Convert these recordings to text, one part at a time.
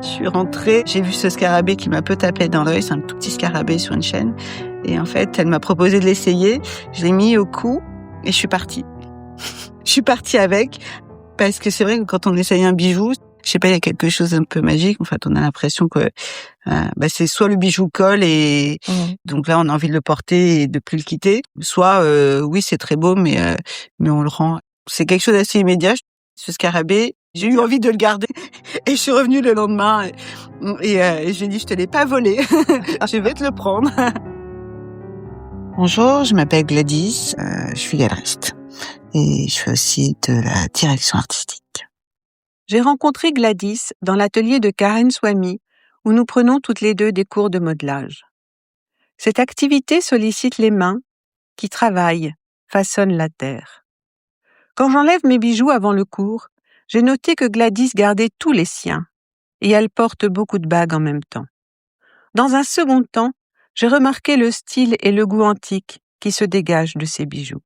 Je suis rentrée, j'ai vu ce scarabée qui m'a peu tapé dans l'œil, c'est un tout petit scarabée sur une chaîne. Et en fait, elle m'a proposé de l'essayer, je l'ai mis au cou et je suis partie. Je suis partie avec, parce que c'est vrai que quand on essaye un bijou, je sais pas, il y a quelque chose d'un peu magique. En fait, on a l'impression que c'est soit le bijou colle et donc là on a envie de le porter et de plus le quitter, soit oui c'est très beau mais on le rend. C'est quelque chose d'assez immédiat. Ce scarabée, j'ai eu envie de le garder et je suis revenue le lendemain et j'ai dit je te l'ai pas volé, je vais te le prendre. Bonjour, je m'appelle Gladys, je suis galeriste et je fais aussi de la direction artistique. J'ai rencontré Gladys dans l'atelier de Karen Swamy, où nous prenons toutes les deux des cours de modelage. Cette activité sollicite les mains qui travaillent, façonnent la terre. Quand j'enlève mes bijoux avant le cours, j'ai noté que Gladys gardait tous les siens, et elle porte beaucoup de bagues en même temps. Dans un second temps, j'ai remarqué le style et le goût antique qui se dégagent de ces bijoux.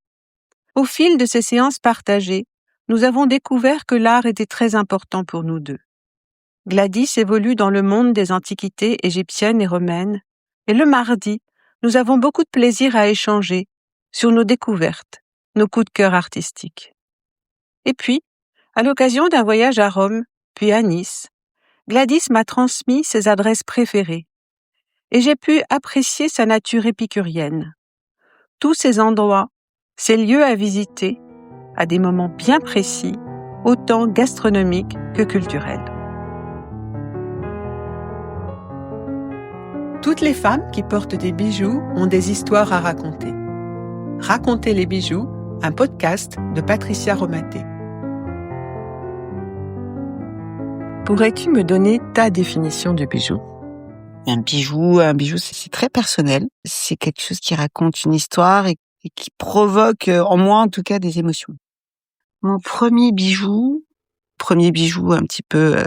Au fil de ces séances partagées, nous avons découvert que l'art était très important pour nous deux. Gladys évolue dans le monde des antiquités égyptiennes et romaines, et le mardi, nous avons beaucoup de plaisir à échanger sur nos découvertes, nos coups de cœur artistiques. Et puis, à l'occasion d'un voyage à Rome, puis à Nice, Gladys m'a transmis ses adresses préférées, et j'ai pu apprécier sa nature épicurienne. Tous ces endroits, ces lieux à visiter, à des moments bien précis, autant gastronomiques que culturels. Toutes les femmes qui portent des bijoux ont des histoires à raconter. Raconter les bijoux, un podcast de Patricia Romaté. Pourrais-tu me donner ta définition du bijou ? Un bijou, c'est très personnel. C'est quelque chose qui raconte une histoire et qui provoque, en moi en tout cas, des émotions. Mon premier bijou un petit peu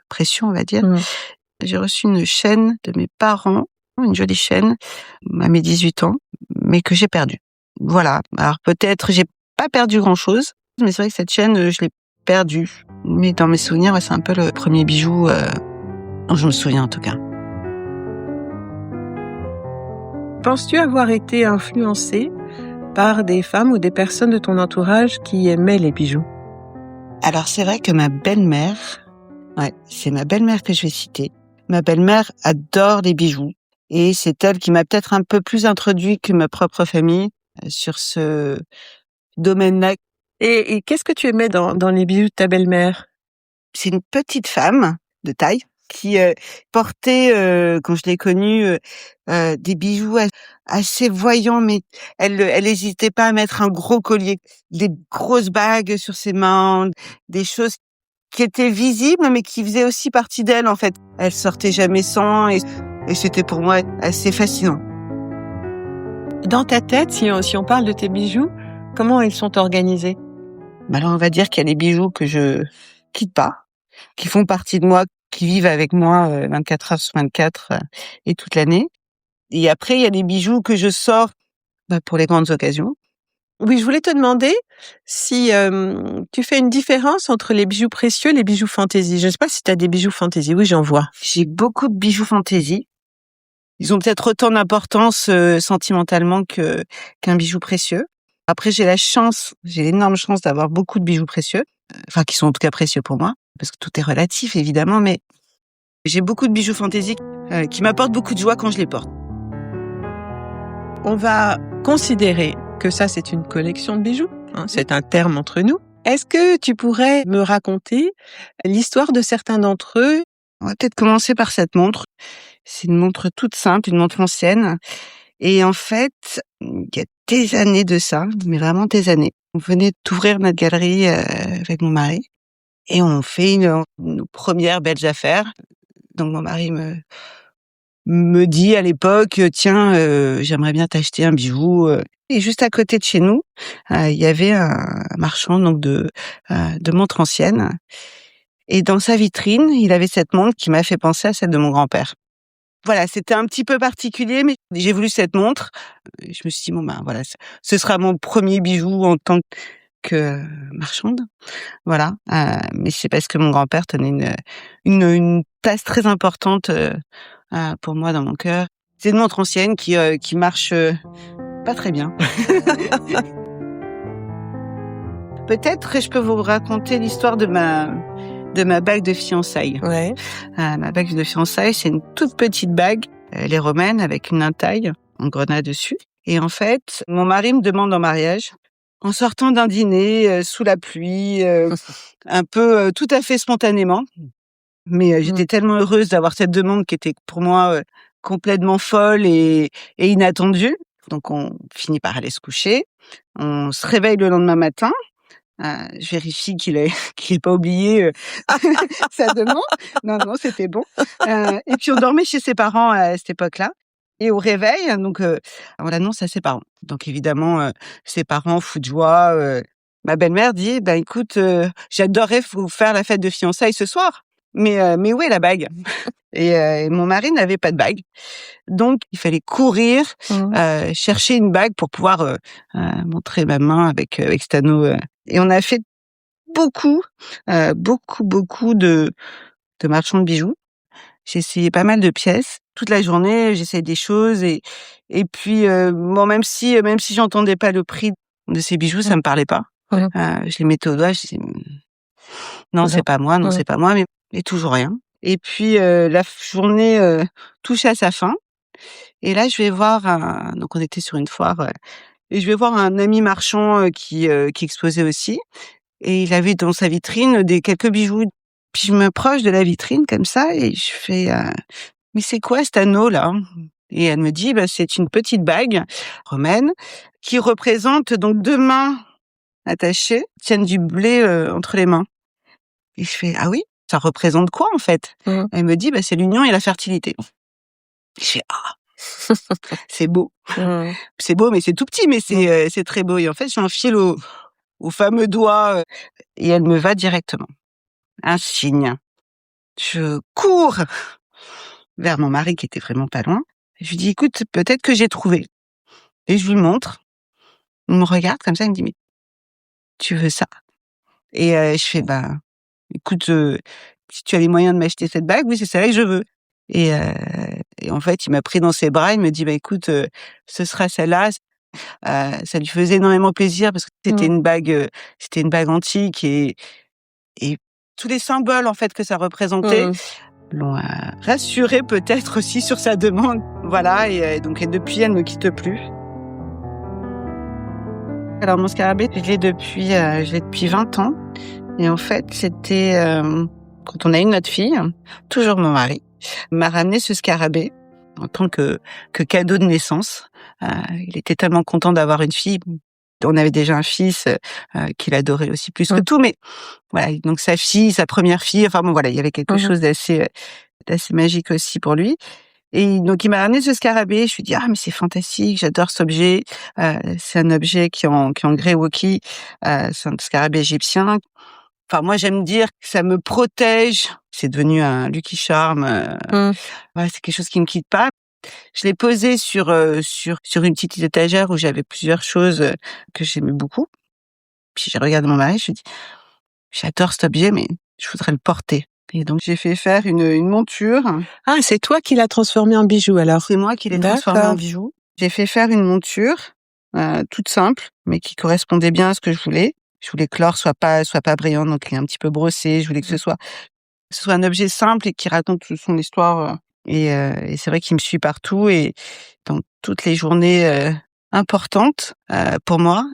précieux, on va dire. J'ai reçu une chaîne de mes parents, une jolie chaîne, à mes 18 ans, mais que j'ai perdue. Voilà. Alors peut-être, j'ai pas perdu grand-chose, mais c'est vrai que cette chaîne, je l'ai perdue. Mais dans mes souvenirs, c'est un peu le premier bijou dont je me souviens en tout cas. Penses-tu avoir été influencée par des femmes ou des personnes de ton entourage qui aimaient les bijoux ? Alors c'est vrai que ma belle-mère, c'est ma belle-mère que je vais citer. Ma belle-mère adore les bijoux et c'est elle qui m'a peut-être un peu plus introduit que ma propre famille sur ce domaine-là. Et qu'est-ce que tu aimais dans les bijoux de ta belle-mère ? C'est une petite femme de taille qui portait, quand je l'ai connue, des bijoux assez voyants, mais elle hésitait pas à mettre un gros collier, des grosses bagues sur ses mains, des choses qui étaient visibles, mais qui faisaient aussi partie d'elle, en fait. Elle sortait jamais sans et c'était pour moi assez fascinant. Dans ta tête, si on parle de tes bijoux, comment ils sont organisés ? Alors, on va dire qu'il y a des bijoux que je quitte pas, qui font partie de moi, qui vivent avec moi 24 heures sur 24 et toute l'année. Et après, il y a des bijoux que je sors pour les grandes occasions. Oui, je voulais te demander si tu fais une différence entre les bijoux précieux et les bijoux fantaisie. Je ne sais pas si tu as des bijoux fantaisie. Oui, j'en vois. J'ai beaucoup de bijoux fantaisie. Ils ont peut-être autant d'importance sentimentalement qu'un bijou précieux. Après, j'ai l'énorme chance d'avoir beaucoup de bijoux précieux, qui sont en tout cas précieux pour moi, parce que tout est relatif évidemment, mais j'ai beaucoup de bijoux fantaisie qui m'apportent beaucoup de joie quand je les porte. On va considérer que ça, c'est une collection de bijoux. C'est un terme entre nous. Est-ce que tu pourrais me raconter l'histoire de certains d'entre eux ? On va peut-être commencer par cette montre. C'est une montre toute simple, une montre ancienne. Et en fait, il y a des années de ça, mais vraiment des années. On venait d'ouvrir notre galerie avec mon mari. Et on fait nos premières belles affaires. Donc mon mari me dit à l'époque, tiens, j'aimerais bien t'acheter un bijou. Et juste à côté de chez nous, il y avait un marchand donc de montres anciennes. Et dans sa vitrine, il avait cette montre qui m'a fait penser à celle de mon grand-père. Voilà, c'était un petit peu particulier, mais j'ai voulu cette montre. Je me suis dit, voilà, ce sera mon premier bijou en tant que marchande. Voilà, mais c'est parce que mon grand-père tenait une place très importante, pour moi dans mon cœur. C'est une montre ancienne qui marche, pas très bien. Peut-être je peux vous raconter l'histoire de ma bague de fiançailles. Ouais. Ma bague de fiançailles, c'est une toute petite bague, elle est romaine avec une intaille en grenat dessus et en fait, mon mari me demande en mariage en sortant d'un dîner, sous la pluie, un peu, tout à fait spontanément. Mais j'étais tellement heureuse d'avoir cette demande qui était pour moi, complètement folle et inattendue. Donc on finit par aller se coucher. On se réveille le lendemain matin. Je vérifie qu'il ait qu'il ait pas oublié, sa demande. Non, non, c'était bon. Et puis on dormait chez ses parents à cette époque-là et au réveil, donc on l'annonce à ses parents. Donc évidemment, ses parents fous de joie, ma belle-mère dit: «Bah écoute, j'adorerais vous faire la fête de fiançailles ce soir, mais où est la bague?» Et mon mari n'avait pas de bague. Donc il fallait courir, chercher une bague pour pouvoir, montrer ma main avec cet anneau, et on a fait beaucoup, beaucoup de marchands de bijoux. J'ai essayé pas mal de pièces. Toute la journée, j'essayais des choses et puis, bon, même si j'entendais pas le prix de ces bijoux, ça me parlait pas. Je les mettais au doigt, je disais: «Non, c'est pas moi, non, c'est pas moi», mais toujours rien. Et puis, la journée, touchait à sa fin et là, je vais voir donc on était sur une foire, et je vais voir un ami marchand, qui exposait aussi et il avait dans sa vitrine quelques bijoux. Puis je m'approche de la vitrine comme ça et je fais: «Mais c'est quoi cet anneau-là?» Et elle me dit: «Bah, c'est une petite bague romaine qui représente donc 2 mains attachées, tiennent du blé, entre les mains». Et je fais: «Ah oui? Ça représente quoi, en fait?» Elle me dit: «Bah, c'est l'union et la fertilité». Je fais: «Ah, c'est beau». C'est beau, mais c'est tout petit, mais c'est très beau et en fait, j'ai un fil au fameux doigt, et elle me va directement. Un signe. Je cours vers mon mari qui était vraiment pas loin. Je lui dis: «Écoute, peut-être que j'ai trouvé», et je lui montre. Il me regarde comme ça, il me dit: «Mais tu veux ça?» Et je fais: «Bah, écoute, si tu as les moyens de m'acheter cette bague, oui, c'est celle-là que je veux». Et heu et en fait, il m'a pris dans ses bras, il me dit: «Bah, écoute, ce sera celle-là». Ça lui faisait énormément plaisir parce que c'était une bague antique et tous les symboles, en fait, que ça représentait l'ont, rassuré peut-être aussi sur sa demande. Voilà et depuis, elle ne me quitte plus. Alors mon scarabée, je l'ai depuis 20 ans et en fait, c'était, quand on a eu notre fille, toujours mon mari, m'a ramené ce scarabée en tant que cadeau de naissance. Il était tellement content d'avoir une fille. On avait déjà un fils, qu'il adorait aussi plus que tout, mais voilà, donc sa fille, sa première fille, enfin bon voilà, il y avait quelque chose d'assez magique aussi pour lui. Et donc il m'a ramené ce scarabée, je lui ai dit: «Ah mais c'est fantastique, j'adore cet objet». C'est un objet qui est en grès Woki, c'est un scarabée égyptien. Enfin moi j'aime dire que ça me protège, c'est devenu un Lucky Charm, voilà, c'est quelque chose qui me quitte pas. Je l'ai posé sur une petite étagère où j'avais plusieurs choses, que j'aimais beaucoup. Puis j'ai regardé mon mari, je lui ai dit: «J'adore cet objet, mais je voudrais le porter». Et donc j'ai fait faire une monture. Ah, c'est toi qui l'as transformé en bijou alors? C'est moi qui l'ai transformée en D'accord. bijou. J'ai fait faire une monture, toute simple, mais qui correspondait bien à ce que je voulais. Je voulais que l'or soit pas brillant, donc il est un petit peu brossé. Je voulais que ce soit un objet simple et qui raconte son histoire, et c'est vrai qu'il me suit partout et dans toutes les journées, importantes, pour moi,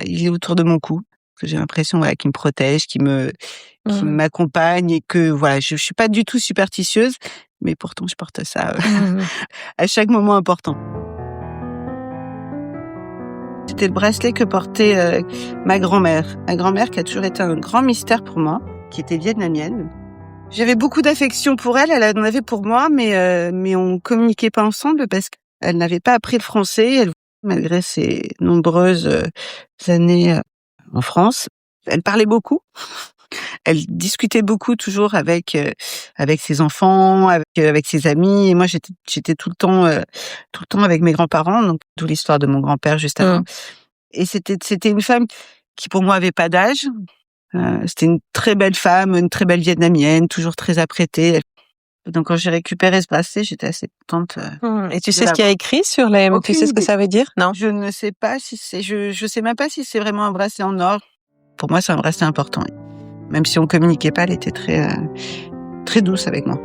il est autour de mon cou. Que j'ai l'impression, voilà, qu'il me protège, qui m'accompagne et que voilà, je suis pas du tout superstitieuse, mais pourtant je porte ça, à chaque moment important. C'était le bracelet que portait, ma grand-mère. Ma grand-mère qui a toujours été un grand mystère pour moi, qui était vietnamienne. J'avais beaucoup d'affection pour elle, elle en avait pour moi, mais on communiquait pas ensemble parce qu'elle n'avait pas appris le français. Elle, malgré ses nombreuses, années, en France, elle parlait beaucoup. Elle discutait beaucoup toujours avec ses enfants, avec ses amis et moi j'étais tout le temps avec mes grands-parents, donc d'où l'histoire de mon grand-père juste avant. Et c'était une femme qui pour moi avait pas d'âge. C'était une très belle femme, une très belle vietnamienne, toujours très apprêtée. Donc quand j'ai récupéré ce bracelet, j'étais assez contente. Et tu sais ce qu'il y a écrit sur les... Tu sais ce que ça veut dire? Non. Je ne sais pas si c'est... Je sais même pas si c'est vraiment un bracelet en or. Pour moi, c'est un bracelet important. Même si on communiquait pas, elle était très, très douce avec moi.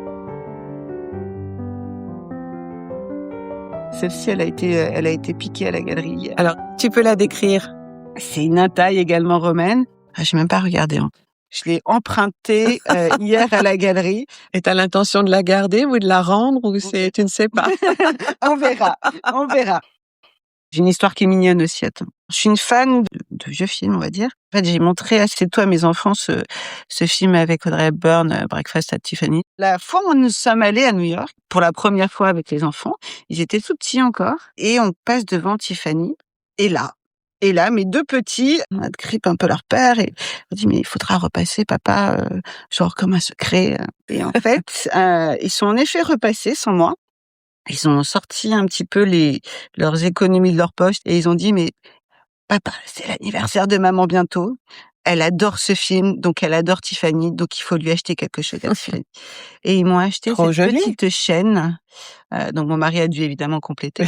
Celle-ci, elle a été piquée à la galerie hier. Alors, tu peux la décrire? C'est une intaille également romaine. J'ai même pas regardé. Je l'ai empruntée hier à la galerie. Et t'as l'intention de la garder ou de la rendre ou tu ne sais pas? On verra. J'ai une histoire qui est mignonne aussi, attends. Je suis une fan de vieux films, on va dire. En fait, j'ai montré assez tôt à mes enfants ce film avec Audrey Hepburn, Breakfast at Tiffany. La fois où nous sommes allés à New York, pour la première fois avec les enfants, ils étaient tout petits encore, et on passe devant Tiffany, et là, mes deux petits, on grippe un peu leur père, et on dit, mais il faudra repasser, papa, genre comme un secret. Et en fait, ils sont en effet repassés sans moi. Ils ont sorti un petit peu leurs économies de leur poche et ils ont dit, mais papa, c'est l'anniversaire de maman bientôt. Elle adore ce film, donc elle adore Tiffany, donc il faut lui acheter quelque chose à Tiffany. Et ils m'ont acheté cette petite chaîne. Donc mon mari a dû évidemment compléter.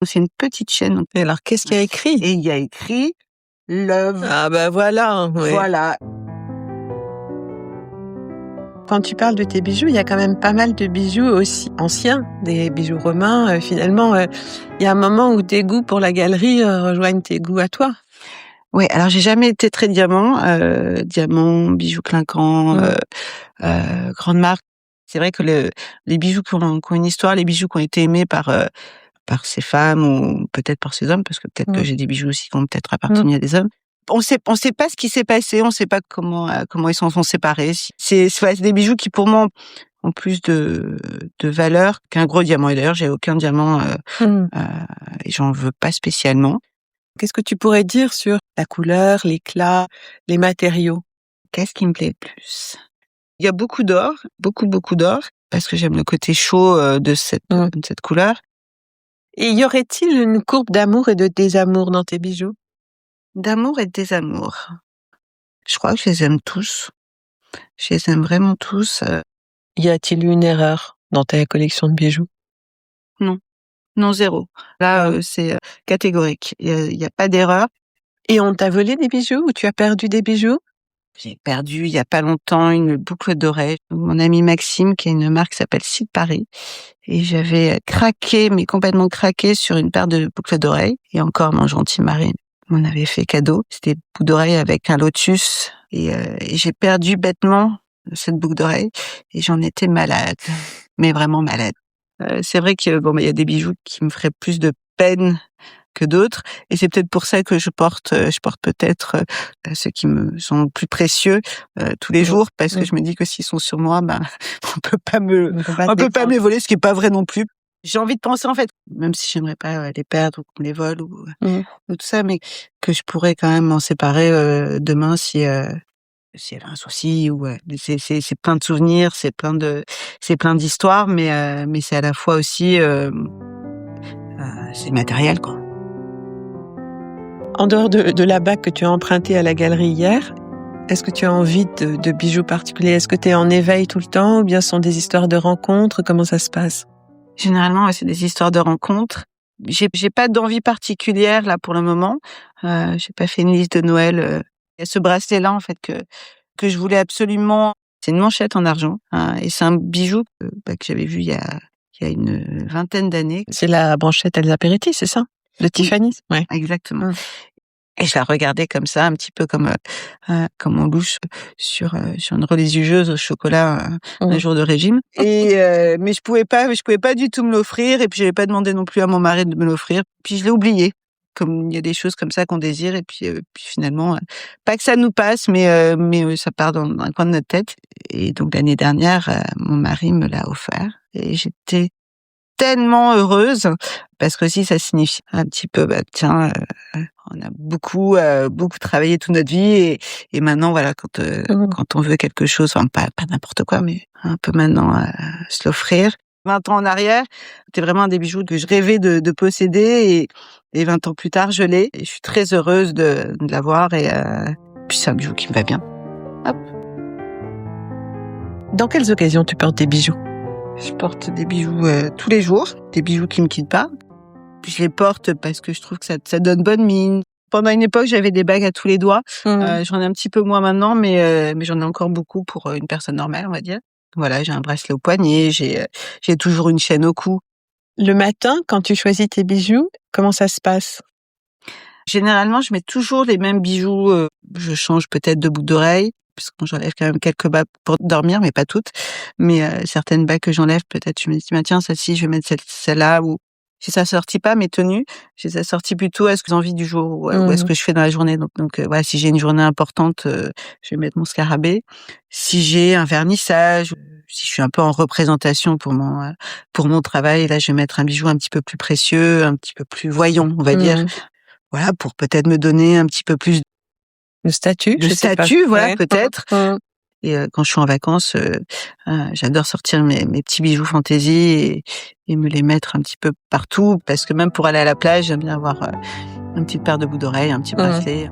C'est une petite chaîne. Et alors, qu'est-ce qu'il y a écrit? Et il y a écrit Love. Ah ben voilà. Oui. Voilà. Quand tu parles de tes bijoux, il y a quand même pas mal de bijoux aussi anciens, des bijoux romains. Finalement, il y a un moment où tes goûts pour la galerie rejoignent tes goûts à toi. Oui, alors j'ai jamais été très diamant, bijoux clinquants, grande marque. C'est vrai que les bijoux qui ont une histoire, les bijoux qui ont été aimés par ces femmes ou peut-être par ces hommes, parce que peut-être que j'ai des bijoux aussi qui ont peut-être appartenu à des hommes. On sait pas ce qui s'est passé, on sait pas comment ils s'en sont séparés. C'est des bijoux qui pour moi ont plus de valeur qu'un gros diamant. Et d'ailleurs, j'ai aucun diamant et j'en veux pas spécialement. Qu'est-ce que tu pourrais dire sur la couleur, l'éclat, les matériaux? Qu'est-ce qui me plaît le plus? Il y a beaucoup d'or, beaucoup d'or, parce que j'aime le côté chaud de cette couleur. Et y aurait-il une courbe d'amour et de désamour dans tes bijoux? D'amour et de désamour. Je crois que je les aime tous. Je les aime vraiment tous. Y a-t-il eu une erreur dans ta collection de bijoux? Non, zéro. Là, c'est catégorique. Il y a pas d'erreur. Et on t'a volé des bijoux ou tu as perdu des bijoux? J'ai perdu il y a pas longtemps une boucle d'oreille. Mon ami Maxime, qui a une marque qui s'appelle Site Paris, et j'avais craqué, mais complètement craqué sur une paire de boucles d'oreilles. Et encore, mon gentil mari m'en avait fait cadeau. C'était une boucle d'oreille avec un lotus, et j'ai perdu bêtement cette boucle d'oreille, et j'en étais malade, mais vraiment malade. C'est vrai que il y a des bijoux qui me feraient plus de peine que d'autres, et c'est peut-être pour ça que je porte peut-être ceux qui me sont plus précieux tous les jours, parce que je me dis que s'ils sont sur moi, on peut pas me les voler, ce qui est pas vrai non plus. J'ai envie de penser, en fait, même si j'aimerais pas les perdre ou qu'on me les vole ou tout ça, mais que je pourrais quand même m'en séparer demain s'il y avait un souci, ou c'est plein de souvenirs, c'est plein d'histoires, mais c'est à la fois aussi c'est matériel, quoi. En dehors de la bague que tu as empruntée à la galerie hier, est-ce que tu as envie de bijoux particuliers? Est-ce que tu es en éveil tout le temps ou bien ce sont des histoires de rencontres? Comment ça se passe? Généralement, c'est des histoires de rencontres. J'ai pas d'envie particulière là pour le moment. J'ai pas fait une liste de Noël. Il y a ce bracelet-là, en fait, que je voulais absolument. C'est une manchette en argent, et c'est un bijou que j'avais vu il y a une vingtaine d'années. C'est la branchette Elsa Peretti, c'est ça? De Tiffany? Ouais. Exactement. Et je la regardais comme ça, un petit peu comme on louche sur une religieuse au chocolat un jour de régime. Et mais je pouvais pas du tout me l'offrir, et puis j'avais pas demandé non plus à mon mari de me l'offrir. Puis je l'ai oublié. Comme il y a des choses comme ça qu'on désire, et puis finalement, pas que ça nous passe, mais ça part dans un coin de notre tête. Et donc l'année dernière, mon mari me l'a offert, et j'étais tellement heureuse, parce que aussi ça signifie un petit peu, tiens, on a beaucoup travaillé toute notre vie, et maintenant voilà, quand on veut quelque chose, enfin pas n'importe quoi, mais on peut maintenant se l'offrir. 20 ans en arrière, c'était vraiment des bijoux que je rêvais de posséder et 20 ans plus tard, je l'ai et je suis très heureuse de l'avoir et puis c'est un bijou qui me va bien. Hop. Dans quelles occasions tu portes des bijoux? Je porte des bijoux tous les jours, des bijoux qui me quittent pas. Puis je les porte parce que je trouve que ça donne bonne mine. Pendant une époque, j'avais des bagues à tous les doigts. J'en ai un petit peu moins maintenant, mais j'en ai encore beaucoup pour une personne normale, on va dire. Voilà, j'ai un bracelet au poignet, j'ai toujours une chaîne au cou. Le matin, quand tu choisis tes bijoux, comment ça se passe? Généralement, je mets toujours les mêmes bijoux. Je change peut-être de boucles d'oreilles, parce que j'enlève quand même quelques bagues pour dormir, mais pas toutes. Mais certaines bagues que j'enlève, peut-être je me dis, tiens, celle-ci, je vais mettre celle-là. Ou si ça sortit pas mes tenues, je les assortis plutôt à ce que j'ai envie du jour ou à ce que je fais dans la journée. Donc voilà, si j'ai une journée importante, je vais mettre mon scarabée. Si j'ai un vernissage, si je suis un peu en représentation pour mon travail, là, je vais mettre un bijou un petit peu plus précieux, un petit peu plus voyant, on va dire. Voilà, pour peut-être me donner un petit peu plus Le statut, de je sais pas. statut, voilà, Ouais. peut-être. Et quand je suis en vacances, j'adore sortir mes petits bijoux fantaisie et me les mettre un petit peu partout, parce que même pour aller à la plage, j'aime bien avoir une petite paire de boucles d'oreilles, un petit bracelet.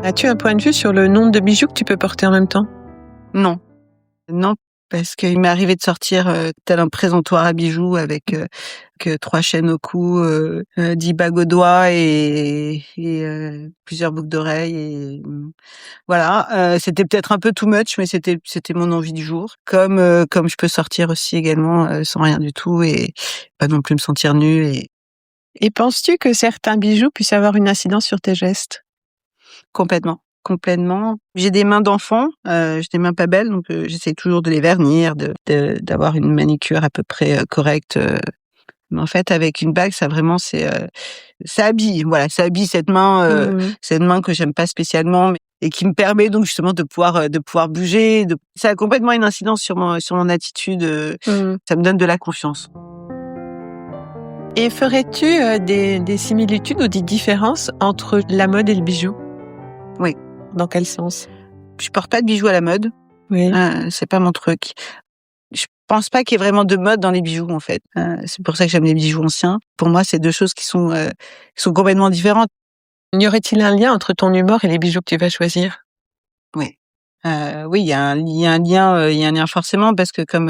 As-tu un point de vue sur le nombre de bijoux que tu peux porter en même temps? Non, non, parce qu'il m'est arrivé de sortir tel un présentoir à bijoux avec que 3 chaînes au cou, 10 bagues aux doigts et plusieurs boucles d'oreilles et voilà, c'était peut-être un peu too much, mais c'était mon envie du jour. Comme je peux sortir aussi également sans rien du tout et pas non plus me sentir nue Et penses-tu que certains bijoux puissent avoir une incidence sur tes gestes? complètement. J'ai des mains d'enfant, j'ai des mains pas belles, donc j'essaie toujours de les vernir, d'avoir une manicure à peu près correcte. Mais en fait, avec une bague, ça vraiment, ça habille. Voilà, ça habille cette main que j'aime pas spécialement, et qui me permet donc justement de pouvoir bouger. Ça a complètement une incidence sur mon attitude. Ça me donne de la confiance. Et ferais-tu des similitudes ou des différences entre la mode et le bijou? Oui. Dans quel sens? Je porte pas de bijoux à la mode. Oui. C'est pas mon truc. Je pense pas qu'il y ait vraiment de mode dans les bijoux, en fait. C'est pour ça que j'aime les bijoux anciens. Pour moi, c'est deux choses qui sont complètement différentes. Y aurait-il un lien entre ton humeur et les bijoux que tu vas choisir? Oui. Oui, il y a un lien forcément, parce que comme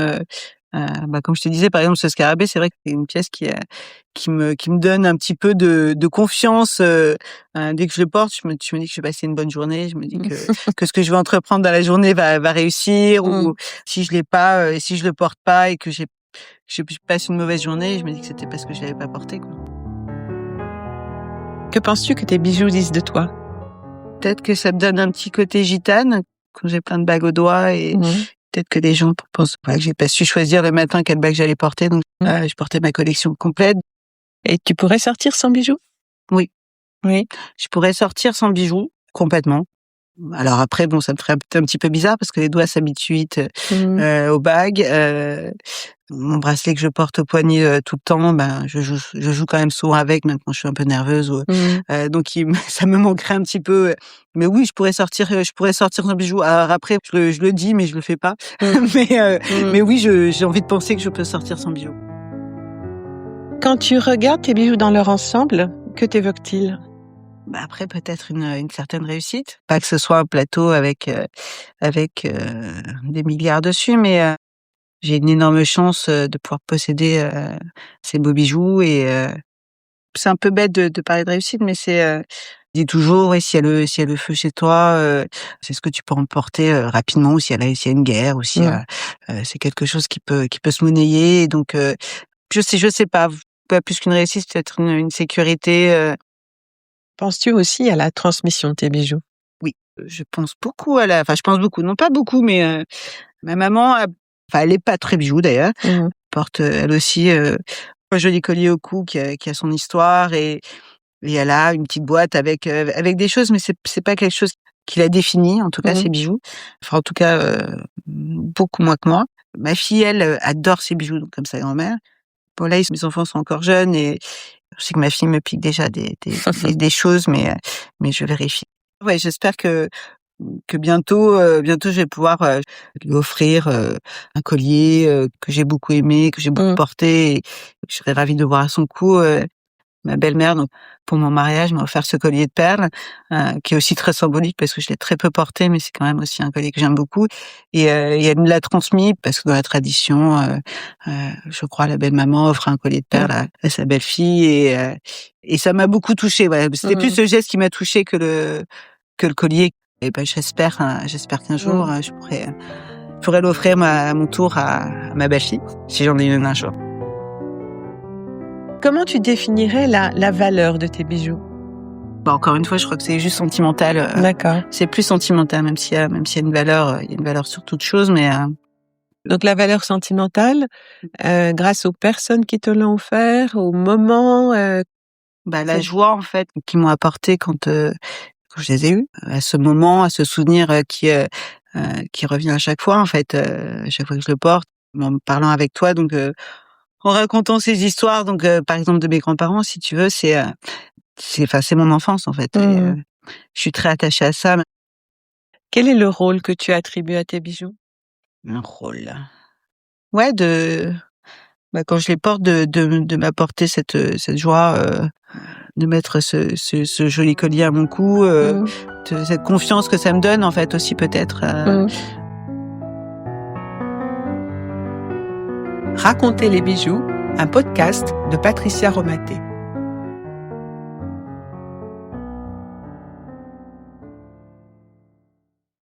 je te disais, par exemple, ce scarabée, c'est vrai que c'est une pièce qui me donne un petit peu de confiance. Dès que je le porte, je me dis que je vais passer une bonne journée. Je me dis que ce que je vais entreprendre dans la journée va réussir. Ou si je l'ai pas, si je le porte pas et que je passe une mauvaise journée, je me dis que c'était parce que je l'avais pas porté, quoi. Que penses-tu que tes bijoux disent de toi? Peut-être que ça me donne un petit côté gitane quand j'ai plein de bagues aux doigts et peut-être que les gens pensent que j'ai pas su choisir le matin quelle bague j'allais porter, donc je portais ma collection complète. Et tu pourrais sortir sans bijoux? Oui. Oui. Je pourrais sortir sans bijoux, complètement. Alors après, ça me ferait un petit peu bizarre parce que les doigts s'habituent vite aux bagues. Mon bracelet que je porte au poignet tout le temps, je joue quand même souvent avec, même quand je suis un peu nerveuse. Donc ça me manquerait un petit peu. Mais oui, je pourrais sortir sans bijoux. Alors après, je le dis, mais je le fais pas. Mais oui, j'ai envie de penser que je peux sortir sans bijoux. Quand tu regardes tes bijoux dans leur ensemble, que t'évoque-t-il? Après, peut-être une certaine réussite. Pas que ce soit un plateau avec des milliards dessus, mais j'ai une énorme chance de pouvoir posséder ces beaux bijoux et c'est un peu bête de parler de réussite, mais je dis toujours, ouais, s'il y a le feu chez toi, c'est ce que tu peux emporter rapidement, ou s'il y a une guerre, ou s'il y a c'est quelque chose qui peut se monnayer. Et donc je sais pas plus qu'une réussite, peut-être une sécurité. Penses-tu aussi à la transmission de tes bijoux? Oui, je pense beaucoup je pense beaucoup, non pas beaucoup, mais ma maman elle est pas très bijoux d'ailleurs. Porte elle aussi un joli collier au cou qui a son histoire, et elle a une petite boîte avec des choses, mais c'est pas quelque chose qui la définit, en tout cas, ses bijoux. Enfin, en tout cas, beaucoup moins que moi. Ma fille, elle, adore ses bijoux, donc comme sa grand-mère. Bon, là, mes enfants sont encore jeunes et je sais que ma fille me pique déjà des choses, mais je vérifie. Ouais, j'espère que que bientôt je vais pouvoir lui offrir un collier que j'ai beaucoup aimé, que j'ai beaucoup porté. Et je serais ravie de voir à son cou. Ma belle-mère, donc, pour mon mariage, m'a offert ce collier de perles, qui est aussi très symbolique parce que je l'ai très peu porté, mais c'est quand même aussi un collier que j'aime beaucoup. Et elle me l'a transmis parce que dans la tradition, je crois, la belle-maman offre un collier de perles à sa belle-fille et ça m'a beaucoup touchée. Voilà. C'était plus ce geste qui m'a touchée que le collier. Et ben, j'espère qu'un jour, je pourrais l'offrir à mon tour à ma belle-fille, si j'en ai une un jour. Comment tu définirais la valeur de tes bijoux? Bah, encore une fois, je crois que c'est juste sentimental. D'accord. C'est plus sentimental, même s'il y a une valeur, il y a une valeur sur toute chose, mais Donc la valeur sentimentale, grâce aux personnes qui te l'ont offert, au moment, la joie en fait qu'ils m'ont apporté quand je les ai eus, à ce moment, à ce souvenir qui revient à chaque fois en fait, à chaque fois que je le porte, en parlant avec toi, donc en racontant ces histoires, donc par exemple de mes grands-parents, si tu veux, c'est mon enfance en fait. Et, je suis très attachée à ça. Quel est le rôle que tu attribues à tes bijoux? Un rôle. Ouais, quand je les porte, de m'apporter cette joie, de mettre ce joli collier à mon cou, de cette confiance que ça me donne en fait aussi peut-être. Raconter les bijoux, un podcast de Patricia Romaté.